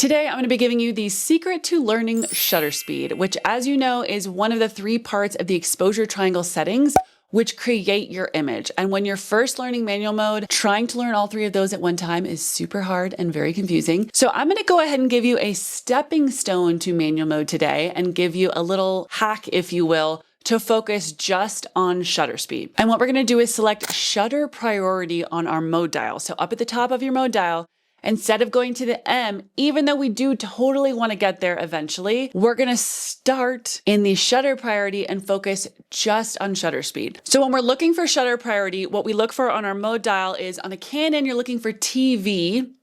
Today, I'm going to be giving you the secret to learning shutter speed, which, as you know, is one of the 3 parts of the exposure triangle settings which create your image. And when you're first learning manual mode, trying to learn all 3 of those at one time is super hard and very confusing. So I'm going to go ahead and give you a stepping stone to manual mode today and give you a little hack, if you will, to focus just on shutter speed. And what we're going to do is select shutter priority on our mode dial. So up at the top of your mode dial, instead of going to the M, even though we do totally want to get there eventually, we're going to start in the shutter priority and focus just on shutter speed. So when we're looking for shutter priority, what we look for on our mode dial is on a Canon, you're looking for TV.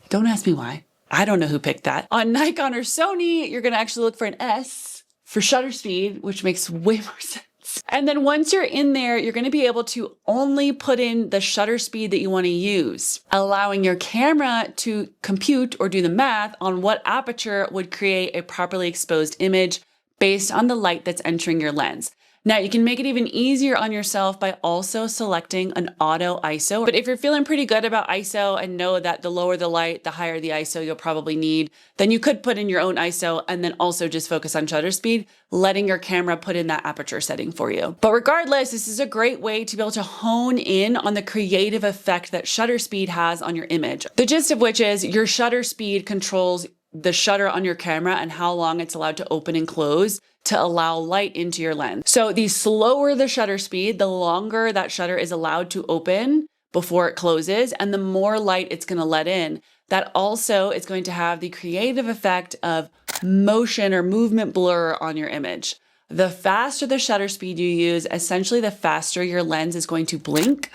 Don't ask me why. I don't know who picked that. On Nikon or Sony, you're going to actually look for an S for shutter speed, which makes way more sense. And then once you're in there, you're going to be able to only put in the shutter speed that you want to use, allowing your camera to compute or do the math on what aperture would create a properly exposed image based on the light that's entering your lens. Now, you can make it even easier on yourself by also selecting an auto ISO. But if you're feeling pretty good about ISO and know that the lower the light, the higher the ISO you'll probably need, then you could put in your own ISO and then also just focus on shutter speed, letting your camera put in that aperture setting for you. But regardless, this is a great way to be able to hone in on the creative effect that shutter speed has on your image. The gist of which is your shutter speed controls the shutter on your camera and how long it's allowed to open and close to allow light into your lens. So the slower the shutter speed, the longer that shutter is allowed to open before it closes, and the more light it's going to let in. That also is going to have the creative effect of motion or movement blur on your image. The faster the shutter speed you use, essentially the faster your lens is going to blink,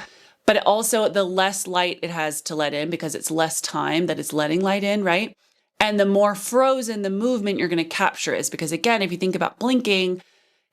but also the less light it has to let in because it's less time that it's letting light in, right? And the more frozen the movement you're going to capture is, because again, if you think about blinking,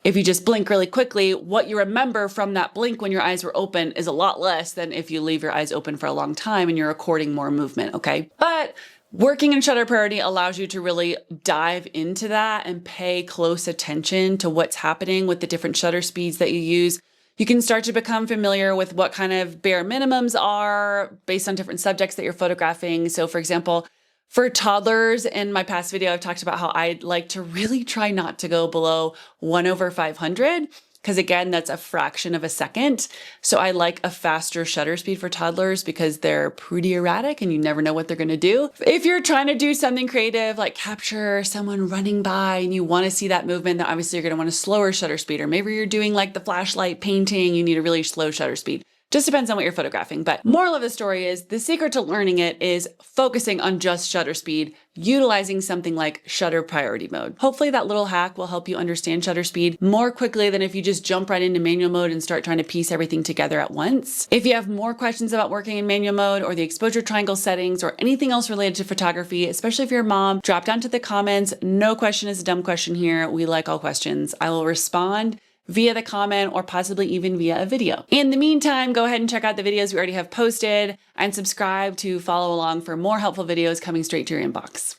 if you just blink really quickly, what you remember from that blink when your eyes were open is a lot less than if you leave your eyes open for a long time and you're recording more movement, okay? But working in shutter priority allows you to really dive into that and pay close attention to what's happening with the different shutter speeds that you use. You can start to become familiar with what kind of bare minimums are based on different subjects that you're photographing. So for example, for toddlers, in my past video, I've talked about how I'd like to really try not to go below 1/500, because again, that's a fraction of a second. So I like a faster shutter speed for toddlers because they're pretty erratic and you never know what they're going to do. If you're trying to do something creative, like capture someone running by and you want to see that movement, then obviously you're going to want a slower shutter speed. Or maybe you're doing like the flashlight painting, you need a really slow shutter speed. Just depends on what you're photographing. But moral of the story is the secret to learning it is focusing on just shutter speed, utilizing something like shutter priority mode. Hopefully that little hack will help you understand shutter speed more quickly than if you just jump right into manual mode and start trying to piece everything together at once. If you have more questions about working in manual mode or the exposure triangle settings or anything else related to photography, especially if you're a mom, drop down to the comments. No question is a dumb question here. We like all questions. I will respond via the comment or possibly even via a video. In the meantime, go ahead and check out the videos we already have posted and subscribe to follow along for more helpful videos coming straight to your inbox.